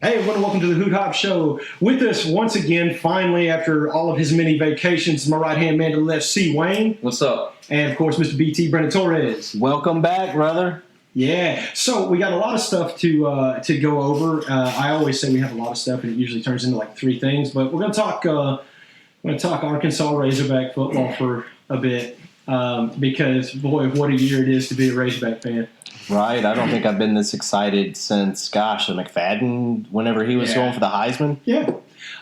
Hey, everyone, welcome to the Hoot Hop Show. With us once again, finally, after all of his many vacations, my right-hand man to the left, C. Wayne. What's up? And, of course, Mr. B.T. Brennan Torres. Welcome back, brother. Yeah. So we got a lot of stuff to go over. I always say we have a lot of stuff, and it usually turns into like three things. But we're going to talk. Arkansas Razorback football for a bit because, boy, what a year it is to be a Razorback fan. Right. I don't think I've been this excited since, McFadden, whenever he was going for the Heisman. Yeah.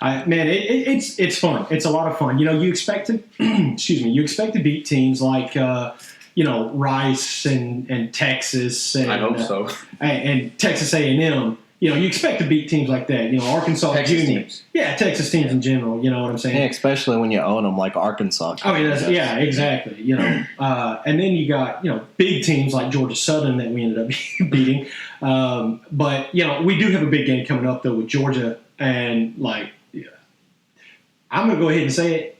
It's fun. It's a lot of fun. You know, you expect to, you expect to beat teams like, Rice and Texas. And, I hope so. And Texas A&M. You know, you expect to beat teams like that. You know, Arkansas Texas Junior. teams. Yeah, Texas teams in general. You know what I'm saying? Yeah, especially when you own them like Arkansas. I mean, exactly. You know, and then you got big teams like Georgia Southern that we ended up beating. But we do have a big game coming up though with Georgia, and I'm gonna go ahead and say it.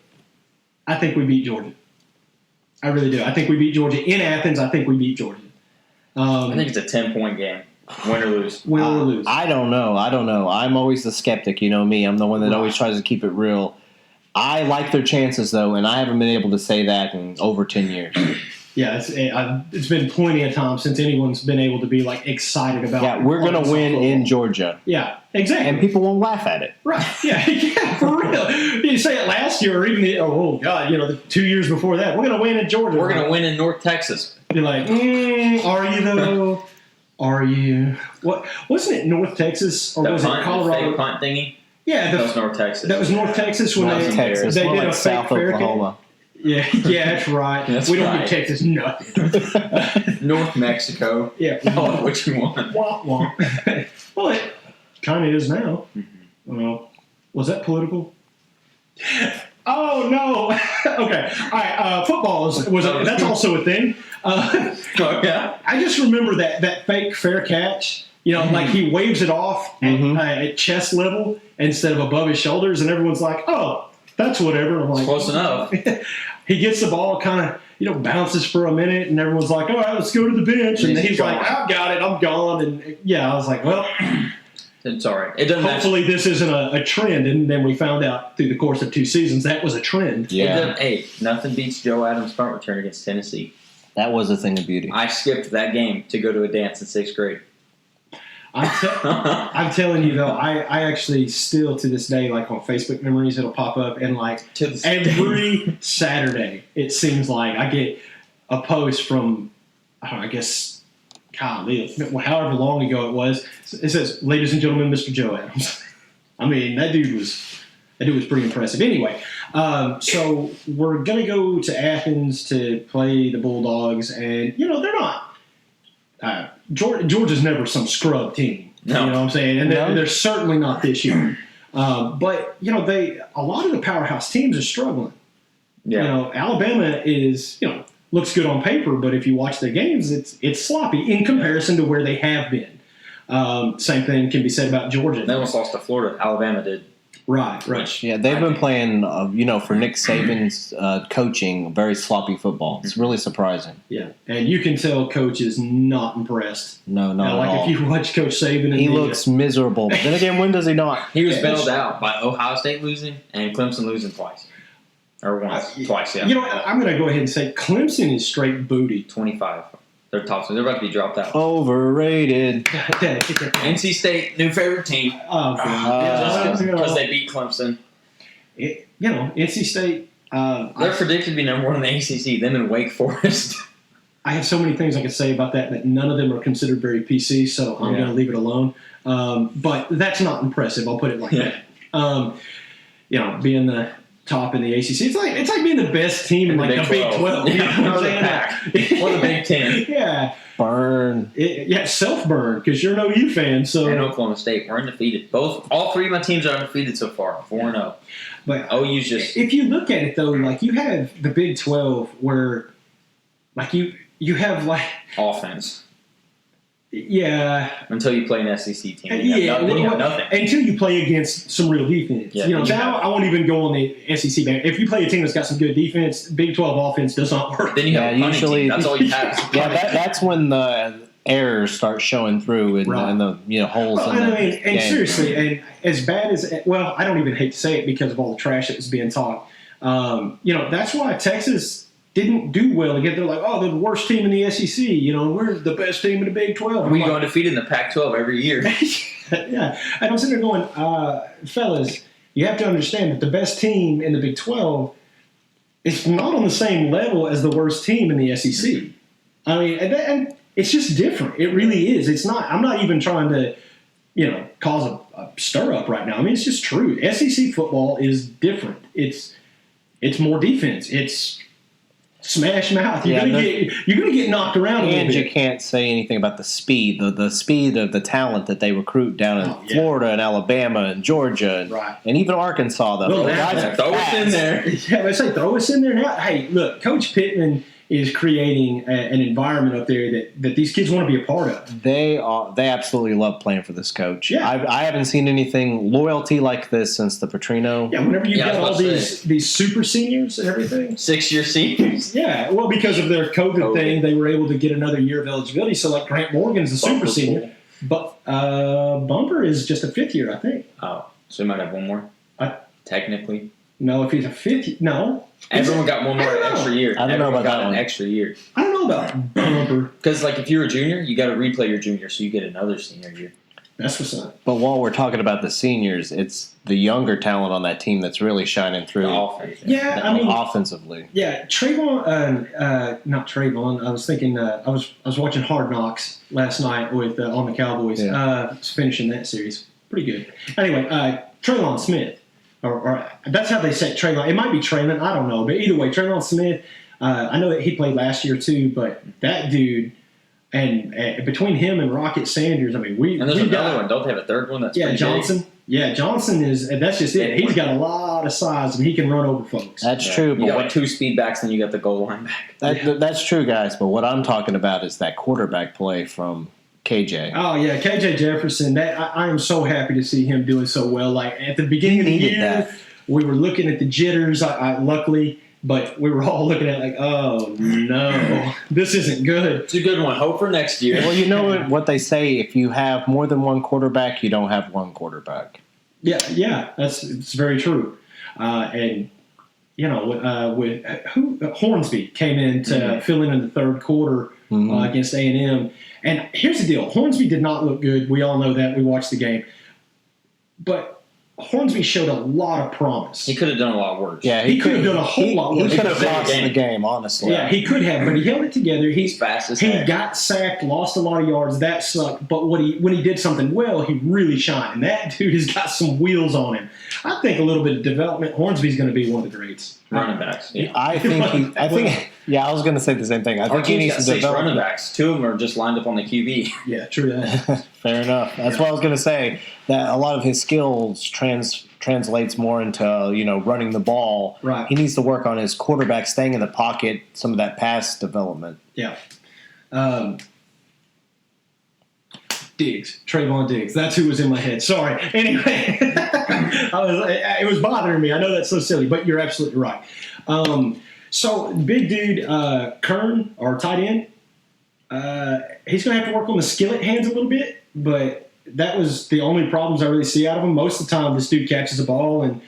I think we beat Georgia. I really do. I think we beat Georgia in Athens. I think we beat Georgia. I think it's a 10-point game. Win or lose. Win or lose. I don't know. I'm always the skeptic. You know me. I'm the one that always tries to keep it real. I like their chances, though, and I haven't been able to say that in over 10 years. Yeah, it's been plenty of time since anyone's been able to be excited about. Yeah, we're going to win in Georgia. Yeah, exactly. And people won't laugh at it. Right. Yeah, for real. You say it last year or even the 2 years before that. We're going to win in Georgia. We're going to win in North Texas. You're like, are you though? Are you? What wasn't it North Texas or was it Colorado? The fake punt thingy? Yeah, that was North Texas. That was North Texas when they did a South fake Oklahoma. Yeah, that's right. We don't give Texas nothing. North Mexico. Yeah, call it what you want. Wah, wah. Well, it kind of is now. Well, was that political? Oh no! Okay, all right. Football that's also a thing. Yeah. I just remember that fake fair catch. Like he waves it off at chest level instead of above his shoulders, and everyone's like, "Oh, that's whatever." I'm like, close enough. He gets the ball, kind of bounces for a minute, and everyone's like, "All right, let's go to the bench." And he's like, "I've got it, I'm gone." And I was like, "Well." It's all right. It doesn't. Hopefully, this isn't a trend. And then we found out through the course of 2 seasons that was a trend. Yeah. Hey, nothing beats Joe Adams' punt return against Tennessee. That was a thing of beauty. I skipped that game to go to a dance in 6th grade. I'm telling you though, I actually still to this day, on Facebook memories, it'll pop up, and every Saturday, it seems like I get a post from, I guess. However long ago it was, it says, "Ladies and gentlemen, Mr. Joe Adams." I mean, that dude was pretty impressive. Anyway, so we're gonna go to Athens to play the Bulldogs, and they're not. Georgia's never some scrub team. No. You know what I'm saying? And they're certainly not this year. But a lot of the powerhouse teams are struggling. Yeah. Alabama is looks good on paper, but if you watch their games, it's sloppy in comparison to where they have been. Same thing can be said about Georgia. They almost lost to Florida. Alabama did. Right. Yeah, they've been playing, for Nick Saban's coaching, very sloppy football. It's really surprising. Yeah, and you can tell Coach is not impressed. No, not at all. If you watch Coach Saban, he looks miserable. But then again, when does he not? He was bailed out by Ohio State losing and Clemson losing twice. Or twice, yeah. I'm going to go ahead and say Clemson is straight booty. 25. They're top. They're about to be dropped out. Overrated. NC State, new favorite team. Oh, God. Because they beat Clemson. NC State. They're predicted to be number one in the ACC, them in Wake Forest. I have so many things I could say about that, but none of them are considered very PC, so I'm going to leave it alone. But that's not impressive. I'll put it like that. Being the top in the ACC. It's like being the best team in the Big 12. You know what I'm saying? Or the Big 10. Yeah. Burn. Self-burn, because you're an OU fan. So. And Oklahoma State. We're undefeated. All three of my teams are undefeated so far. 4-0. But OU's just... If you look at it, though, you have the Big 12 where, you have, offense. Yeah. Until you play an SEC team. Then you have nothing. Until you play against some real defense. Yeah, now I won't even go on the SEC band. If you play a team that's got some good defense, Big 12 offense does not work. Then you have a punting team. That's all you have. Yeah, that's when the errors start showing through and the holes in the game. And seriously, and as bad as I don't even hate to say it because of all the trash that was being talked. That's why Texas didn't do well again. They're like, oh, they're the worst team in the SEC. We're the best team in the Big 12. We go undefeated in the Pac-12 every year. Yeah, and I'm sitting there going, fellas, you have to understand that the best team in the Big 12 is not on the same level as the worst team in the SEC. I mean, and it's just different. It really is. It's not. I'm not even trying to, cause a stir up right now. I mean, it's just true. SEC football is different. It's more defense. It's smash mouth. You're gonna get knocked around a little bit. And you can't say anything about the speed, the speed of the talent that they recruit down in Florida and Alabama and Georgia and even Arkansas. Throw us in there. Yeah, let's say throw us in there now. Hey, look, Coach Pittman is creating an environment up there that these kids want to be a part of. They absolutely love playing for this coach. Yeah. I haven't seen anything loyalty like this since the Petrino. Yeah, whenever you got all these super seniors and everything. 6-year seniors. Yeah, well, because of their COVID thing, they were able to get another year of eligibility. So, like, Grant Morgan's a super senior. But Bumper is just a fifth year, I think. Oh, so he might have one more? Technically. No, if he's a fifth, no. Everyone got one more extra year. I don't know about that one. An extra year. I don't know about Bumper. Because, if you're a junior, you got to replay your junior, so you get another senior year. That's what's up. But while we're talking about the seniors, it's the younger talent on that team that's really shining through. Offensively. Yeah, Trayvon. Not Trayvon. I was thinking. I was watching Hard Knocks last night with on the Cowboys. Yeah. Finishing that series, pretty good. Anyway, Traylon Smith. Or that's how they say Traylon. It might be Traylon. I don't know. But either way, Traylon Smith, I know that he played last year too, but that dude, and between him and Rocket Sanders, I mean, and there's another one. Don't they have a third one? That's Johnson. Big? Yeah, Johnson is, and that's just it. He's got a lot of size, and he can run over folks. That's true. But you got 2 speed backs, and you got the goal line back. That's true, guys. But what I'm talking about is that quarterback play from KJ. Oh, yeah, KJ Jefferson. I am so happy to see him doing so well. Like, at the beginning of the year, we were looking at the jitters, luckily, but we were all looking at oh, no, this isn't good. It's a good one. Hope for next year. Well, you know what they say, if you have more than one quarterback, you don't have one quarterback. Yeah, it's very true. And, with Hornsby came in to fill in the third quarter against A&M. And here's the deal. Hornsby did not look good. We all know that. We watched the game. But Hornsby showed a lot of promise. He could have done a lot worse. Yeah, he could have done a whole lot worse. He could have lost the game, honestly. Yeah, he could have, but he held it together. He's fast as heck. He got sacked, lost a lot of yards. That sucked. But when he did something well, he really shined. And that dude has got some wheels on him. I think a little bit of development. Hornsby's going to be one of the greats. Running backs. Yeah. I was going to say the same thing. I think he needs to develop. Running backs. 2 of them are just lined up on the QB. Yeah, true that. Fair enough. That's what I was going to say. That a lot of his skills translates more into running the ball. Right. He needs to work on his quarterback staying in the pocket, some of that pass development. Yeah. Trayvon Diggs. That's who was in my head. Sorry. Anyway, it was bothering me. I know that's so silly, but you're absolutely right. So big dude, Kern, our tight end, he's going to have to work on the skillet hands a little bit, but that was the only problems I really see out of him. Most of the time, this dude catches a ball and,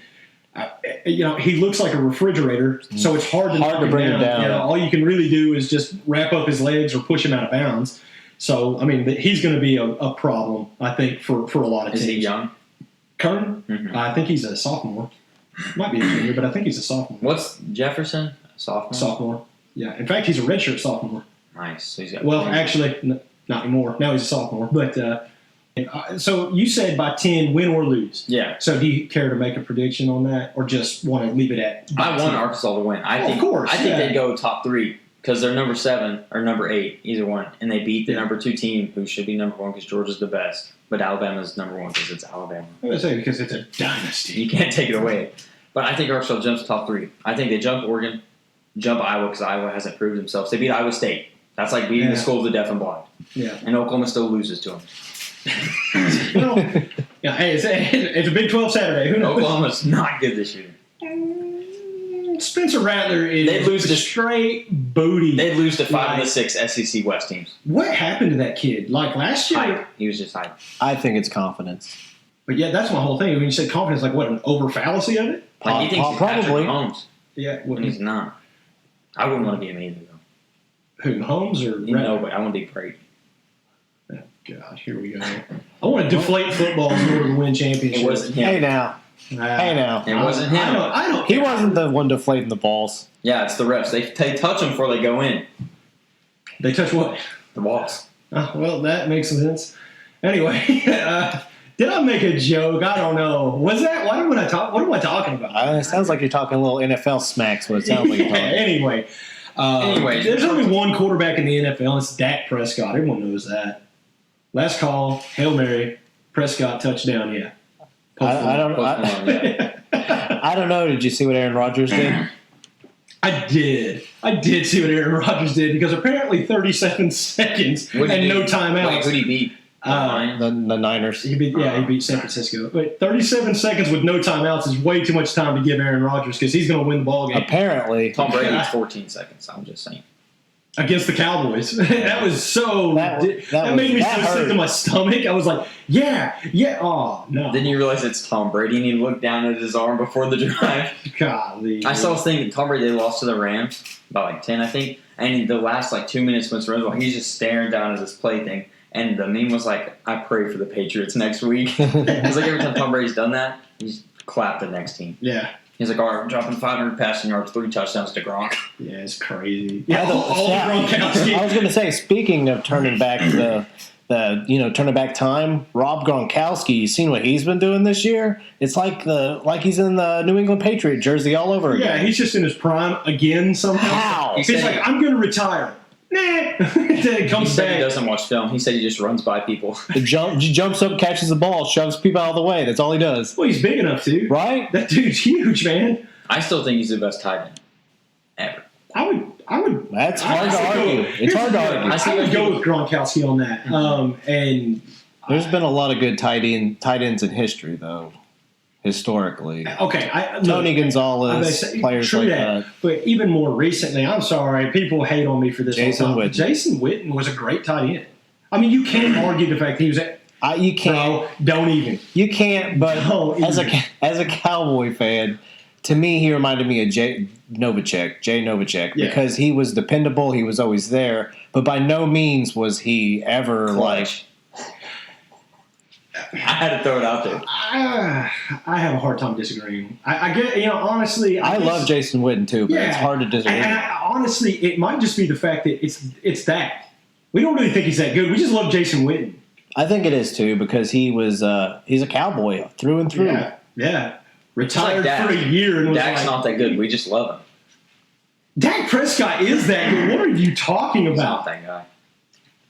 he looks like a refrigerator, so it's hard to bring him down. All you can really do is just wrap up his legs or push him out of bounds. So, I mean, he's going to be a problem, I think, for a lot of teams. Is he young? Kern? Mm-hmm. I think he's a sophomore. Might be a junior, but I think he's a sophomore. What's Jefferson? Sophomore? Sophomore. Yeah. In fact, he's a redshirt sophomore. Nice. So he's got actually, not anymore. Now he's a sophomore. But so you said by 10, win or lose. Yeah. So do you care to make a prediction on that, or just want to leave it at? I want Arkansas to win. Of course. I think they'd go top 3 because they're number 7 or number 8, either one, and they beat the number 2 team, who should be number 1 because Georgia's the best, but Alabama's number 1 because it's Alabama. I would say because it's a dynasty. You can't take it away. But I think Arkansas jumps top 3. I think they jump Oregon, jump Iowa because Iowa hasn't proved themselves. They beat Iowa State. That's like beating the school of the deaf and blind. Yeah. And Oklahoma still loses to them. Hey, it's a Big 12 Saturday. Who knows? Oklahoma's not good this year. Spencer Rattler is They'd lose to straight booty. They'd lose to 5 of the 6 SEC West teams. What happened to that kid? Like last year? Hype. He was just hype. I think it's confidence. But yeah, that's my whole thing. When you say confidence, like what, an over fallacy of it? Like he thinks he's Patrick probably. Mahomes. Yeah. Well, And he's not. I wouldn't want to be him either, though. who, Mahomes or No, but I want to be Brady. Oh, God, here we go. I want to deflate footballs in order to win championships. It wasn't him. Hey now. It wasn't him. I don't He wasn't the one deflating the balls. Yeah, it's the refs. They touch them before they go in. They touch what? The balls. Oh, well, that makes some sense. Anyway, did I make a joke? I don't know. Was that? What am I talking about? It sounds like you're talking a little NFL smacks. What it sounds like you're talking. Anyway, there's only one quarterback in the NFL, and it's Dak Prescott. Everyone knows that. Last call, Hail Mary, Prescott touchdown. Yeah. I don't know. Did you see what Aaron Rodgers did? I did see what Aaron Rodgers did because apparently 37 seconds and no timeouts. Wait, who did he beat? The Niners. He beat San Francisco. But 37 seconds with no timeouts is way too much time to give Aaron Rodgers because he's going to win the ball game. Apparently. Tom Brady had 14 seconds. I'm just saying. Against the Cowboys. That was so... That made me so sick to my stomach. I was like, yeah. Oh, no. Then you realize it's Tom Brady and you look down at his arm before the drive. Golly. I saw this thing. Tom Brady, they lost to the Rams by like 10, I think. And in the last 2 minutes when it's Razorback, he's just staring down at this play thing. And the meme was like, I pray for the Patriots next week. It's like every time Tom Brady's done that, he's clapped the next team. Yeah. He's like, all right, we're dropping 500 passing yards, 3 touchdowns to Gronk. Yeah, it's crazy. Yeah, Gronkowski. I was going to say, speaking of turning back turning back time, Rob Gronkowski, you seen what he's been doing this year? It's like he's in the New England Patriot jersey all over again. Yeah, he's just in his prime again somehow. How? He's like, I'm going to retire. Nah. Then it comes He said back. he doesn't watch film. He said he just runs by people. He jumps up, catches the ball, shoves people out of the way. That's all he does. Well, he's big enough to. Right? That dude's huge, man. I still think he's the best tight end ever. I would. That's hard to argue. It's hard to argue. I would go with Gronkowski on that. And there's been a lot of good tight ends in history, though. Historically, okay, Tony Gonzalez, players like that. But even more recently, I'm sorry, people hate on me for this. Jason Witten. Jason Witten was a great tight end. I mean, you can't argue the fact he was at. You can't. Bro, don't even. You can't. But as a Cowboy fan, to me, he reminded me of Jay Novacek, because he was dependable. He was always there, but by no means was he ever Clutch. I had to throw it out there. I have a hard time disagreeing. I get, honestly. I love Jason Witten too, but it's hard to disagree. And honestly, it might just be the fact that it's that. We don't really think he's that good. We just love Jason Witten. I think it is too because he's a Cowboy through and through. Yeah. Retired like for a year. And Dak's not that good. We just love him. Dak Prescott is that good. What are you talking He's about? not that guy.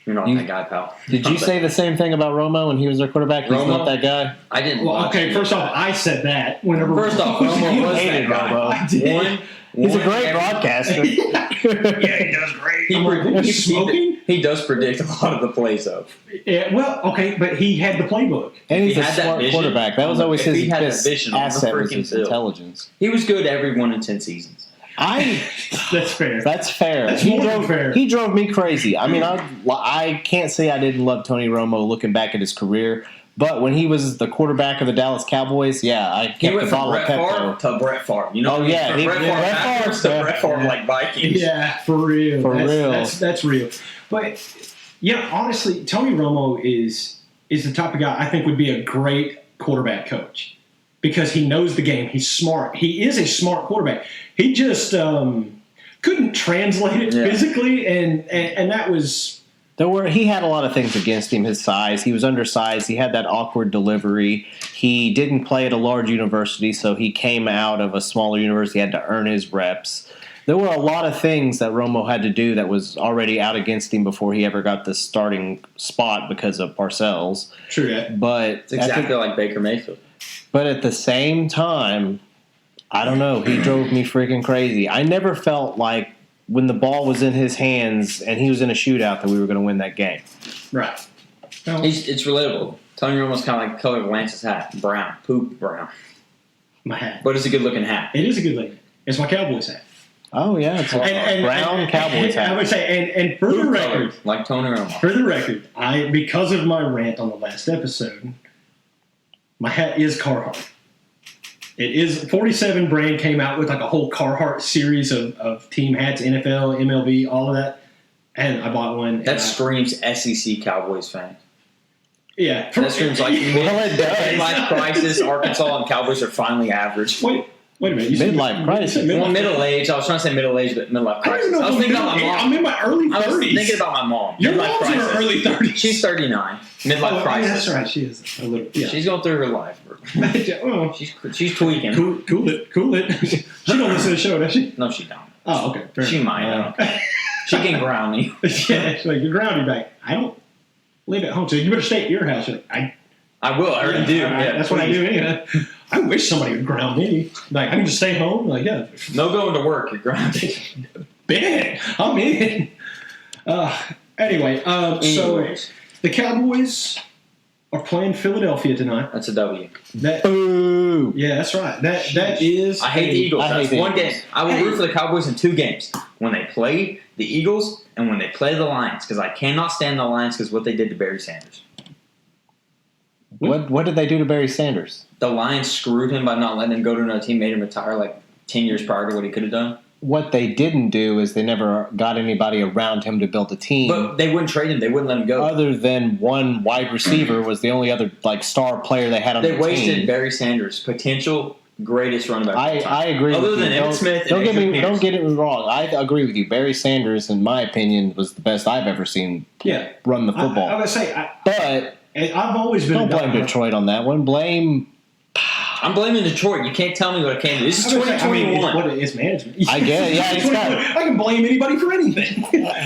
You're not that guy, pal. Did you say the same thing about Romo when he was their quarterback? He's Romo? not that guy. I didn't. Well, okay, first off, I said that. First off, Romo was hated that guy. Romo. I did. He's a great broadcaster. Yeah, he does great. Smoking? He does predict a lot of the plays, though. Yeah, well, okay, but he had the playbook. And he's He a had that smart vision. quarterback. That was always If he his had that best vision on the asset was freaking his field. intelligence. He was good every 1 in 10 seasons. That's fair. That's fair. That's more than fair. He drove me crazy. I mean, I can't say I didn't love Tony Romo looking back at his career, but when he was the quarterback of the Dallas Cowboys, I kept He went the from bottle of Brett Pepto. Favre to Brett Favre. You know, Oh, yeah. from Brett Favre backwards to Brett Favre like Vikings. Yeah, for real. real. That's real. But, honestly, Tony Romo is the type of guy I think would be a great quarterback coach because he knows the game. He's smart. He is a smart quarterback. He just couldn't translate it physically, and that was... He had a lot of things against him. His size, he was undersized. He had that awkward delivery. He didn't play at a large university, so he came out of a smaller university. He had to earn his reps. There were a lot of things that Romo had to do that was already out against him before he ever got the starting spot because of Parcells. True that. But It's exactly like Baker Mayfield. But at the same time, I don't know. He drove me freaking crazy. I never felt like when the ball was in his hands and he was in a shootout that we were going to win that game. Right. Well, It's relatable. Tony Romo's kind of like the color of Lance's hat. Brown. Poop brown. my hat. But it's a good-looking hat. It is a good lady. is my Cowboys hat. Oh, yeah. It's a brown Cowboys hat. I would say, and for the record, like Tony Romo. For the record, because of my rant on the last episode, my hat is Carhartt. It is 47 brand came out with like a whole Carhartt series of team hats, NFL, MLB, all of that, and I bought one. That screams SEC Cowboys fan. Yeah, that screams like midlife crisis. Arkansas and Cowboys are finally average. Wait a minute. You midlife crisis. Well, middle age. I was trying to say middle age, but midlife crisis. I was thinking about my mom. I'm in my early 30s. I was thinking about my mom. Your mom's in her early 30s. She's 39. Midlife crisis. That's right. She is a little. Yeah. She's going through her life. She's tweaking. Cool it. She don't listen to the show, does she? No, she don't. Oh, okay. She might. She can ground me. Yeah, she's like, you're grounded back. I don't live at home, so you better stay at your house. You're like, I will. I already do. Yeah, that's what I do anyway. I wish somebody would ground me. Like, I can just stay home. Like, yeah. No going to work. You're grounded. Bet. I'm in. Anyway, so the Cowboys are playing Philadelphia tonight. That's a W. Ooh. Yeah, that's right. That is. I hate the Eagles. That's one game. I will root for the Cowboys in 2 games. When they play the Eagles and when they play the Lions. Because I cannot stand the Lions because what they did to Barry Sanders. What did they do to Barry Sanders? The Lions screwed him by not letting him go to another team, made him retire like 10 years prior to what he could have done. What they didn't do is they never got anybody around him to build a team. But they wouldn't trade him. They wouldn't let him go. Other than one wide receiver was the only other star player they had on the team. They wasted Barry Sanders, potential greatest running back. I agree with you. Other than Emmitt Smith. Don't get it wrong. I agree with you. Barry Sanders, in my opinion, was the best I've ever seen run the football. I would say, but I've always been. Don't blame Detroit on that one. I'm blaming Detroit. You can't tell me what I can do. This is 2021. It's management. I get it. Yeah, I can blame anybody for anything.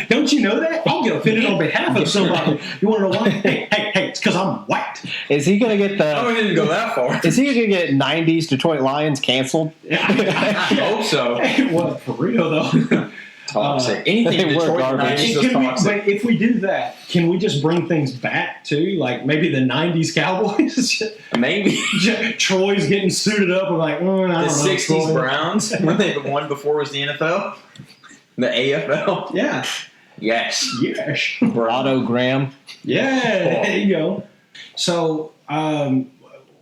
Don't you know that? I'll get offended on behalf of somebody. You want to know why? Hey, it's because I'm white. Is he going to get the... I didn't go that far. Is he going to get 90s Detroit Lions canceled? I hope so. What, for real, though? Toxic. Anything Detroit garbage. But if we do that, can we just bring things back to like maybe the '90s Cowboys? Maybe Troy's getting suited up and like the '60s Browns when they won before was the NFL, the AFL. Yeah. Yes. Otto Graham. Yeah. There you go. So.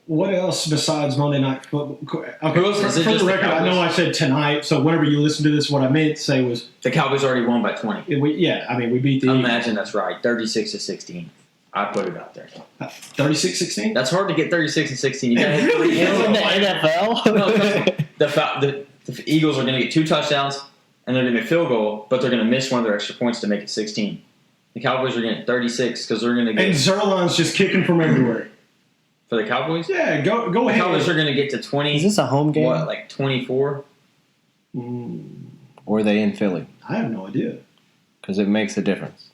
What else besides Monday Night Football? Okay, for the record, I know I said tonight, so whenever you listen to this, what I meant to say was... The Cowboys already won by 20. We beat the... Imagine that's right. 36-16. I put it out there. 36-16? That's hard to get 36-16. You got to hit 3 in the NFL? No, the Eagles are going to get 2 touchdowns, and they're going to get a field goal, but they're going to miss one of their extra points to make it 16. The Cowboys are going to get 36 because they're going to get... And Zerline's just kicking from everywhere. For the Cowboys? Yeah, go ahead. The Cowboys are going to get to 20. Is this a home game? What, like 24? Or are they in Philly? I have no idea. Because it makes a difference.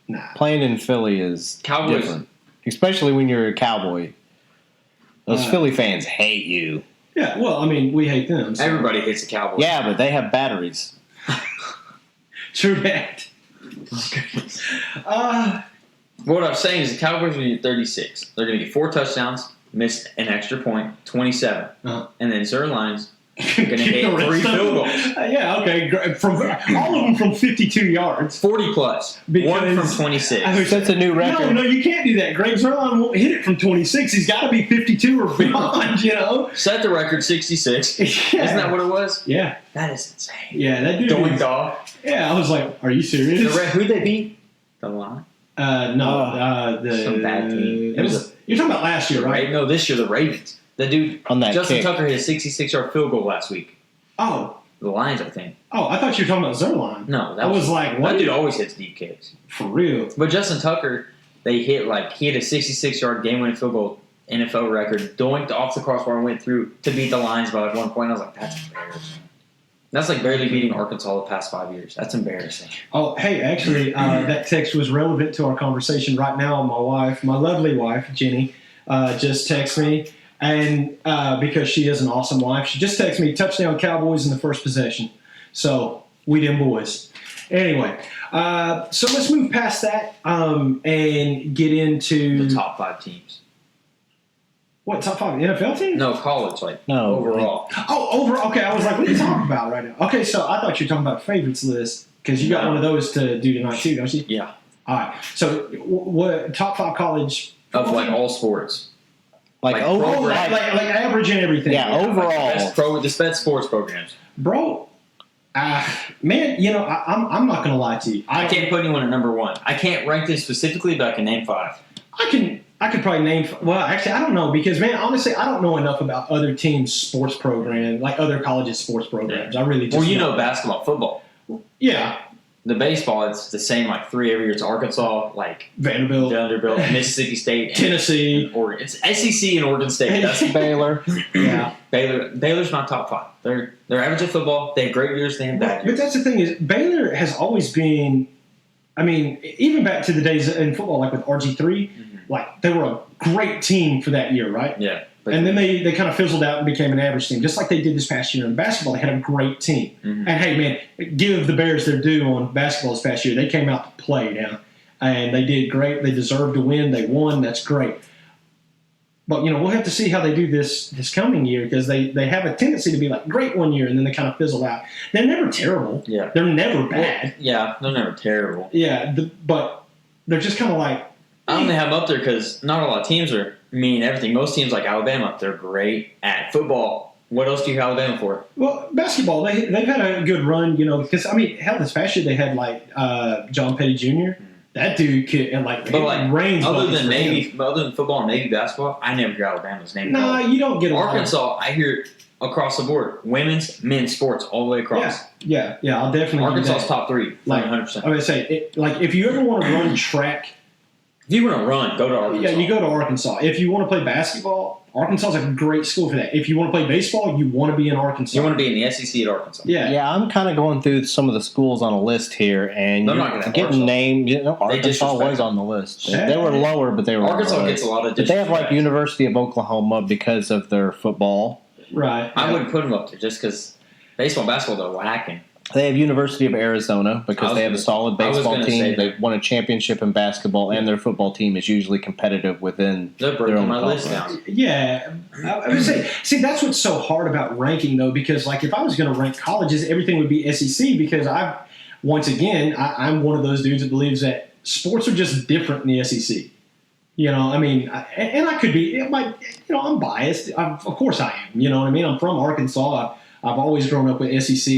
Nah. Playing in Philly is different. Especially when you're a Cowboy. Those Philly fans hate you. Yeah, well, I mean, we hate them. So. Everybody hates the Cowboys. Yeah, but they have batteries. True that. What I'm saying is the Cowboys are going to get 36. They're going to get 4 touchdowns, miss an extra point, 27. And then Zerline's going to hit 3 field goals. Yeah, okay. From all of them from 52 yards. 40 plus. One from 26. That's a new record. No, you can't do that. Greg Zerline won't hit it from 26. He's got to be 52 or beyond, you know? Set the record 66. Yeah. Isn't that what it was? Yeah. That is insane. Yeah, that dude. Doink dog. Yeah, I was like, are you serious? Who'd they beat? The Lions. Some bad team. You're talking about last year, right? No, this year the Ravens. The dude on that Justin kick. Tucker hit a 66-yard field goal last week. Oh, the Lions, I think. Oh, I thought you were talking about Zerline. No, I was like, what? That dude always hits deep kicks for real. But Justin Tucker, he hit a 66-yard game-winning field goal, NFL record, doinked off the crossbar and went through to beat the Lions by 1 point. I was like, that's embarrassing. That's like barely beating Arkansas the past 5 years. That's embarrassing. Oh, hey, actually, that text was relevant to our conversation right now. My lovely wife, Jenny, just texted me, and because she is an awesome wife, she just texted me, touchdown Cowboys in the first possession. So, we them boys. Anyway, so let's move past that and get into... The top 5 teams. What, top 5 NFL team? No, college, overall. Oh, overall. Okay, I was like, what are you talking about right now? Okay, so I thought you were talking about favorites list because you got one of those to do tonight too, don't you? Yeah. All right. So, what top 5 college of like all sports, like average and everything? Yeah, overall, the best sports programs, bro. Man, I'm not gonna lie to you. I can't put anyone at number 1. I can't rank this specifically, but I can name 5. I could probably name. Well, actually, I don't know because, man, honestly, I don't know enough about other teams' sports program, like other colleges' sports programs. I really just. Well, know basketball, football. Yeah. The baseball, it's the same like 3 every year. It's Arkansas, like Vanderbilt, Mississippi State, Tennessee, and Oregon. It's SEC and Oregon State. That's Baylor. Yeah, Baylor's not top 5. They're average at football. They have great years. They have bad years. But that's the thing is Baylor has always been. I mean, even back to the days in football, like with RG3, like they were a great team for that year, right? Yeah. And then they kind of fizzled out and became an average team, just like they did this past year in basketball. They had a great team. And, hey, man, give the Bears their due on basketball this past year. They came out to play now, and they did great. They deserved to win. They won. That's great. But, we'll have to see how they do this coming year because they have a tendency to be, like, great one year, and then they kind of fizzle out. They're never terrible. Yeah. They're never bad. Yeah, they're never terrible. Yeah, but they're just kind of like – I only have them up there because not a lot of teams are mean everything. Most teams like Alabama, they're great at football. What else do you have Alabama for? Well, basketball, they've had a good run, because, I mean, hell, this past year they had, like, John Petty Jr. That dude could, and, like, reigns. Other than football and Navy basketball, I never hear Alabama's name. No, you don't get Arkansas, I hear it across the board. Women's, men's sports, all the way across. Yeah, I'll definitely Arkansas's top 3, like 100%. I would say, if you ever want to run track. If you want to run, go to Arkansas. Yeah, you go to Arkansas. If you want to play basketball, Arkansas is a great school for that. If you want to play baseball, you want to be in Arkansas. You want to be in the SEC at Arkansas. Yeah, I'm kind of going through some of the schools on a list here, and you're getting named. Arkansas was on the list. They were lower, but they were. Arkansas gets a lot of. But they have like University of Oklahoma because of their football. Right. I wouldn't put them up there just because baseball, basketball, they're lacking. They have University of Arizona because they have a solid baseball team. They've won a championship in basketball, and their football team is usually competitive within their own list now. Yeah. I would say, see, that's what's so hard about ranking, though, because, like, if I was going to rank colleges, everything would be SEC because I'm one of those dudes that believes that sports are just different in the SEC. I mean, and I could be, I'm biased. Of course I am. You know what I mean? I'm from Arkansas. I've always grown up with SEC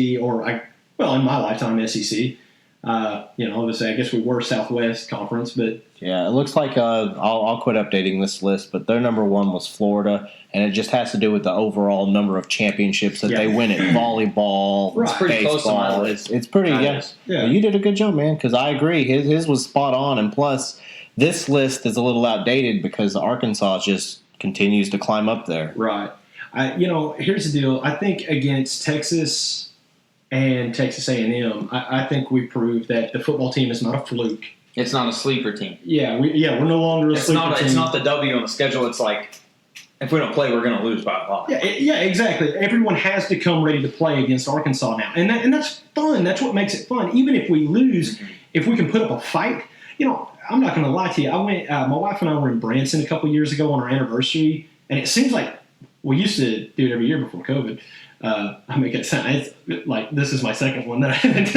in my lifetime, SEC. Obviously, I guess we were Southwest Conference, but yeah, it looks like I'll quit updating this list, but their number 1 was Florida, and it just has to do with the overall number of championships that they win at volleyball, right. It's pretty baseball. Close to my list. It's pretty, yeah. You did a good job, man, because I agree. His was spot on, and plus, this list is a little outdated because Arkansas just continues to climb up there. Right. Here's the deal. I think against Texas and Texas A&M, I think we proved that the football team is not a fluke. It's not a sleeper team. Yeah, we're no longer a sleeper team. It's not the W on the schedule. It's like, if we don't play, we're going to lose by a lot. Yeah, exactly. Everyone has to come ready to play against Arkansas now. And that's fun. That's what makes it fun. Even if we lose, if we can put up a fight, I'm not going to lie to you. My wife and I were in Branson a couple years ago on our anniversary, and it seems like we used to do it every year before COVID. I make it sound it's like this is my second one that I haven't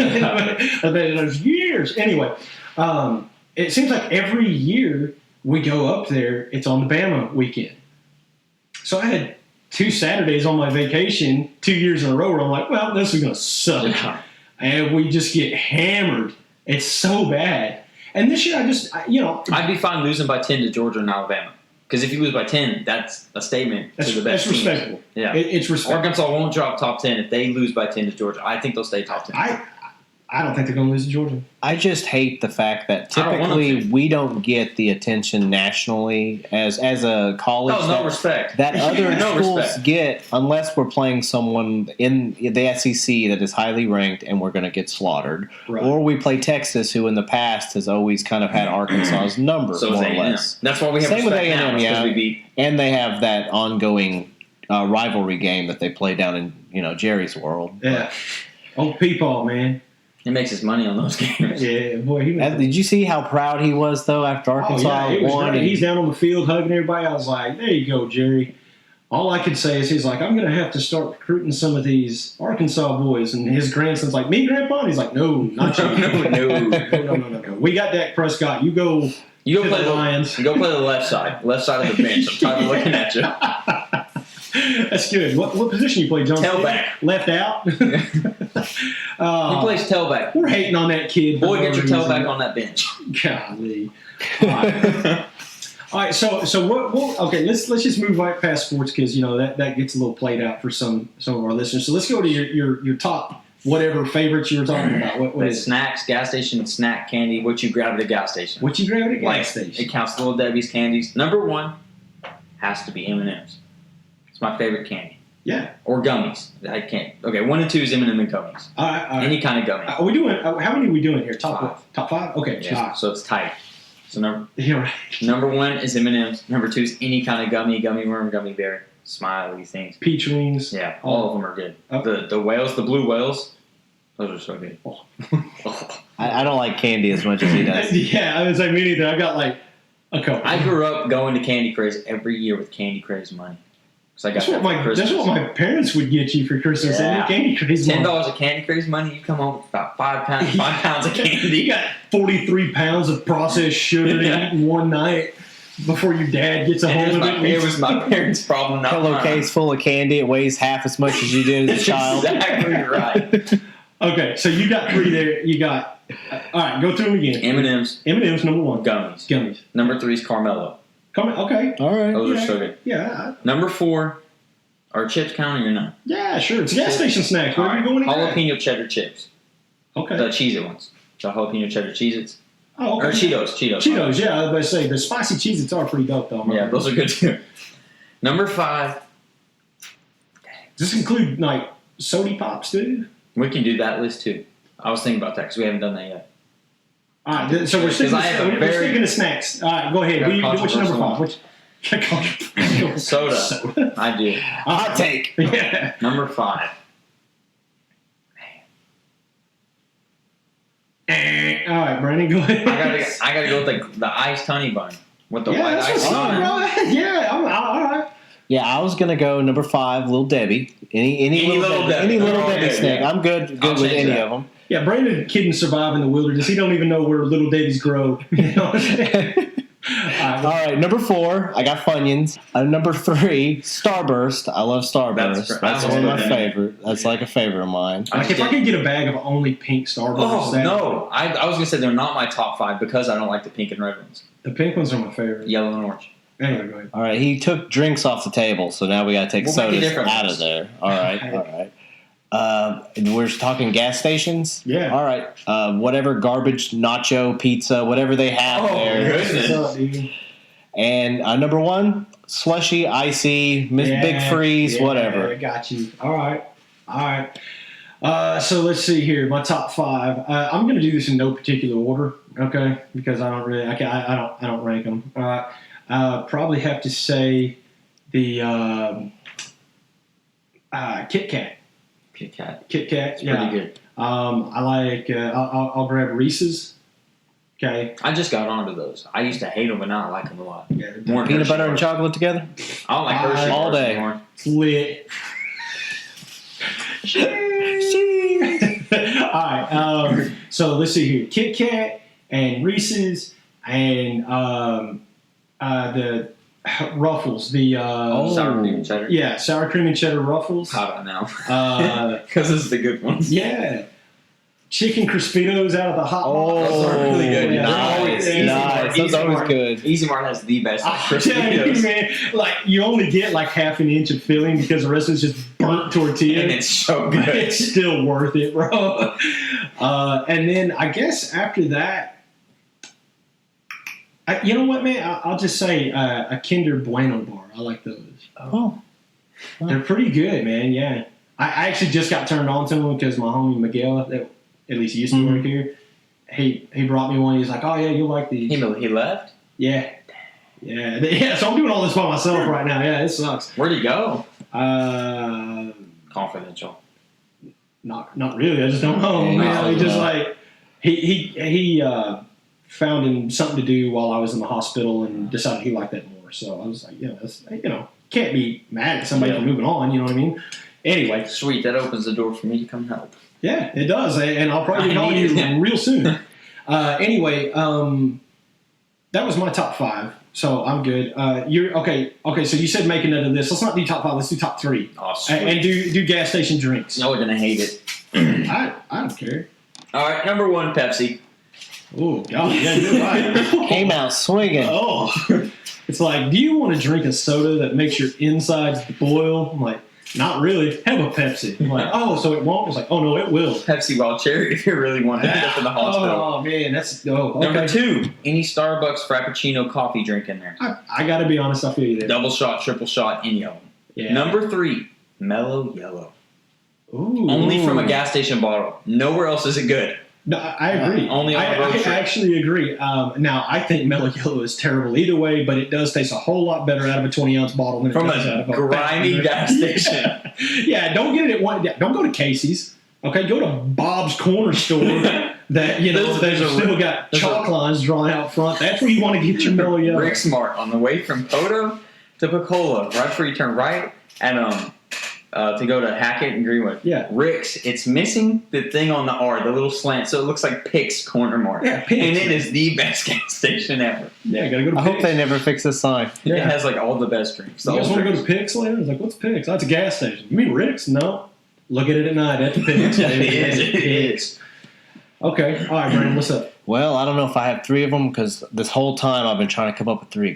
done. There's years. Anyway, it seems like every year we go up there, it's on the Bama weekend. So I had 2 Saturdays on my vacation 2 years in a row where I'm like, well, this is going to suck. Yeah. And we just get hammered. It's so bad. And this year I'd be fine losing by 10 to Georgia and Alabama. Because if you lose by 10, that's a statement to the best team. That's respectable. Yeah. It's respectable. Arkansas won't drop top 10 if they lose by 10 to Georgia. I think they'll stay top 10. I don't think they're going to lose to Georgia. I just hate the fact that typically we don't get the attention nationally as a college respect. that other schools get unless we're playing someone in the SEC that is highly ranked and we're going to get slaughtered. Right. Or we play Texas, who in the past has always kind of had Arkansas's number, more or less. That's why we have Same with A&M, yeah. We beat. And they have that ongoing rivalry game that they play down in Jerry's world. Yeah. Oh, people, man. He makes his money on those games. Yeah, boy. Did you see how proud he was though after Arkansas won? He's down on the field hugging everybody. I was like, there you go, Jerry. All I could say is he's like, I'm going to have to start recruiting some of these Arkansas boys. And his grandson's like, me, Grandpa? And he's like, no, not you. No. We got Dak Prescott. You go play the Lions. You go play the left side of the bench. I'm tired of looking at you. That's good. What position you play, John? Tailback. Left out? He plays tailback. We're hating on that kid. Boy, get your tailback on that bench. Golly. All right, so what? Okay, let's just move right past sports because that gets a little played out for some of our listeners. So let's go to your top whatever favorites you were talking about. What is snacks, gas station, snack candy? What you grab at a gas station? What you grab at a gas station? It counts Little Debbie's candies. Number one has to be M&M's. It's my favorite candy. Yeah. Or gummies. I can't. Okay, 1 and 2 is M&M and gummies. All right. Any kind of gummy. Are we doing? How many are we doing here? Top 5. Top 5. Okay. Yeah. So it's tight. So right. Number 1 is M&M's. Number 2 is any kind of gummy worm, gummy bear, smiley things. Peach rings. Yeah, all of them are good. Okay. The whales, the blue whales, those are so good. Oh. I don't like candy as much as he does. Yeah, I was like, me neither. I got like a couple. I grew up going to Candy Craze every year with Candy Craze money. So I got that's what my parents would get you for Christmas. Yeah. Candy Craze money. $10 of Candy Craze money. You come home with about 5 pounds of candy. You got 43 pounds of processed sugar eaten one night before your dad gets a hold of it. It was my parents' problem. Not pillowcase full of candy. It weighs half as much as you did as a child. Exactly right. Okay, so you got 3 there. You got all right. Go through them again. M&M's. Number 1. Gummies. Number 3 is Carmelo. Okay. All right. Those are so good. Yeah. Number 4, are chips counting or not? Yeah, sure. It's a gas station snack. Where are you going? Jalapeno cheddar chips. Okay. The Cheez-It ones. The jalapeno cheddar Cheez-Its. Oh, okay. Or Cheetos. Cheetos, yeah. I was about to say, the spicy Cheez-Its are pretty dope, though. Yeah, those are good, too. Number 5. Does this include, like, Sody Pops, too? We can do that list, too. I was thinking about that because we haven't done that yet. All right, so we're sticking to snacks. All right, go ahead. What's your number 5? Soda. I do. Hot take. Yeah. Number 5. All right, Brandon, go ahead. I gotta go with the iced honey bun with the white ice on it. Yeah, all right. Yeah, I was gonna go number 5, Little Debbie. Any little Debbie snack. Yeah. I'm good with any of them. Yeah, Brandon couldn't survive in the wilderness. He don't even know where Little Debbie's grow. You know what I'm saying? All right, number 4, I got Funyuns. Number 3, Starburst. I love Starburst. That's one of my favorite. That's like a favorite of mine. Like if I could get a bag of only pink Starburst. Oh no! I was gonna say they're not my top 5 because I don't like the pink and red ones. The pink ones are my favorite. Yellow and orange. Anyway, go ahead. All right, he took drinks off the table, so now we got to take sodas out of there. All right. We're talking gas stations? Yeah. All right. Whatever garbage, nacho, pizza, whatever they have there. Goodness. And number 1, slushy, icy, Big Freeze, whatever. I got you. All right. So let's see here. My top 5. I'm going to do this in no particular order, okay? Because I don't really, I don't rank them. Probably have to say the Kit Kat. Kit Kat. It's pretty good. I like. I'll grab Reese's. Okay. I just got onto those. I used to hate them, but now I like them a lot. Yeah, more peanut butter and chocolate together. I don't like Hershey all day. Anymore. It's lit. All right. So let's see here: Kit Kat and Reese's and the Ruffles. The sour cream and cheddar. Yeah, sour cream and cheddar Ruffles. How do I know? Because it's the good ones. Yeah. Chicken Crispitos out of the hot box. Those are really good. Nice. Those are always good. Easy Mart has the best Crispitos. Man, like you only get like half an inch of filling because the rest is just burnt tortilla. And it's so good. But it's still worth it, bro. And then I guess after that, you know what, man? I'll just say a Kinder Bueno bar. I like those. Oh. They're pretty good, man. Yeah. I actually just got turned on to them because my homie Miguel, that at least he used to work here, he brought me one. He's like, oh, yeah, you'll like these. He left? Yeah. Yeah, so I'm doing all this by myself right now. Yeah, it sucks. Where'd he go? Confidential. Not really. I just don't know. He just like he found him something to do while I was in the hospital and decided he liked that more. So I was like, that's, can't be mad at somebody for moving on. You know what I mean? Anyway, sweet. That opens the door for me to come help. Yeah, it does, and I'll probably be calling you real soon. Anyway, that was my top 5. So I'm good. You're okay. So you said make a note of this. Let's not do top 5. Let's do top 3. Oh, and do gas station drinks. No, we're gonna hate it. I don't care. All right, number 1, Pepsi. Oh God, yeah, you're right. Came out swinging. Oh, it's like, do you want to drink a soda that makes your insides boil? I'm like, not really. Have a Pepsi. I'm like, so it won't? It's like, oh no, it will. Pepsi Wild Cherry if you really want to end up in the hospital. Oh man, that's okay. Number 2, any Starbucks Frappuccino coffee drink in there. I got to be honest, I feel you there. Double shot, triple shot, any of them. Yeah. Number 3, Mellow Yellow. Ooh. Only from a gas station bottle. Nowhere else is it good. No, I agree. Only on a road trip. I actually agree. Now, I think Mellow Yellow is terrible either way, but it does taste a whole lot better out of a 20-ounce bottle than it does out of a grimy gas station. Yeah, don't get it at one. Don't go to Casey's. Okay, go to Bob's Corner Store. That they've still got chalk lines drawn out front. That's where you want to get your Mellow Yellow. Rick Smart on the way from Poto to Picola, right before you turn right, and to go to Hackett and Greenwood. Yeah. Rick's, it's missing the thing on the R, the little slant, so it looks like Pick's Corner Mart. Yeah, Pick's. And it is the best gas station ever. Yeah, gotta go to I Pick's. hope they never fix this sign. Yeah. It has like all the best drinks. You guys want to go to Pick's later? It's like, what's Pick's? Oh, it's a gas station. You mean Rick's? No. Look at it at night at the Pick's. It is. Okay. All right, Brandon, what's up? Well, I don't know if I have 3 of them because this whole time I've been trying to come up with 3.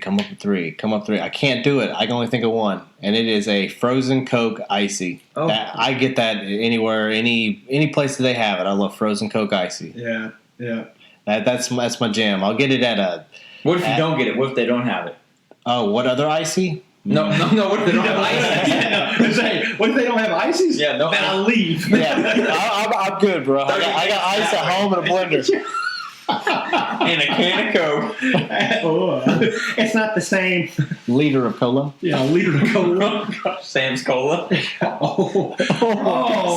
I can't do it. I can only think of one, and it is a frozen Coke Icy. Oh. I get that anywhere, any place that they have it. I love frozen Coke Icy. Yeah. That's my jam. I'll get it at a. What if you don't get it? What if they don't have it? Oh, what other Icy? No. What if they don't have ice? What if they don't have ices? Yeah, no. Then I'll leave. Yeah, I'm good, bro. I got ice at home and a blender. And a can of Coke. It's not the same. Liter of cola. Yeah, a liter of cola. Sam's Cola.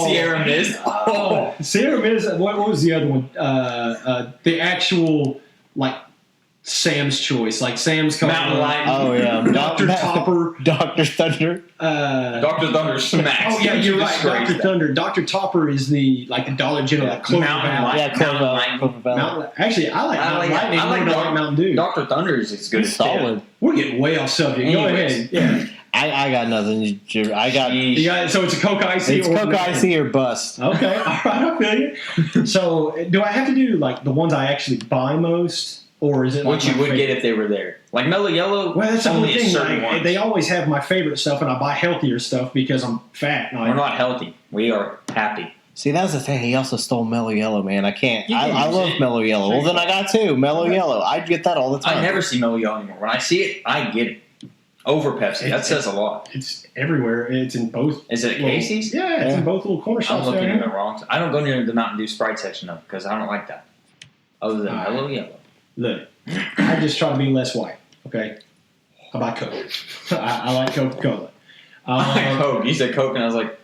Sierra Mist. Sierra Mist. What was the other one? The actual, Sam's Choice, like Sam's Cola. Mountain Light. Oh yeah, Dr. Topper. Dr. Thunder. Dr. Thunder smacks. Oh yeah, you're right. Dr. Thunder. Dr. Topper is the Dollar General Clover Mountain Valley. Light. Clover Valley. Actually, I like Mountain Lightning more than I like Mountain Dew. Dr. Thunder is as good as solid. We're getting way off subject. Go ahead. Yeah. I got nothing. I got. So it's a Coke Icy. It's Coke Icy or bust. Okay, all right, I feel you. So do I have to do the ones I actually buy most? Or is it what you would get if they were there? Like Mellow Yellow, well, that's the only only a certain thing. one. They always have my favorite stuff, and I buy healthier stuff because I'm fat. We're not healthy. We are happy. See, that was the thing. He also stole Mellow Yellow, man. I can't. I love it. Mellow Yellow. Well, then I got 2. Mellow Yellow. I get that all the time. I never see Mellow Yellow anymore. When I see it, I get it. Over Pepsi. That says a lot. It's everywhere. It's in both. Is it at Casey's? Yeah, it's in both little corner shops. I'm looking at the wrong. I don't go near the Mountain Dew Sprite section though, because I don't like that. Other than Mellow Yellow. Look, I just try to be less white. Okay, I buy Coke. I like Coca-Cola. I like Coke. You said Coke, and I was like,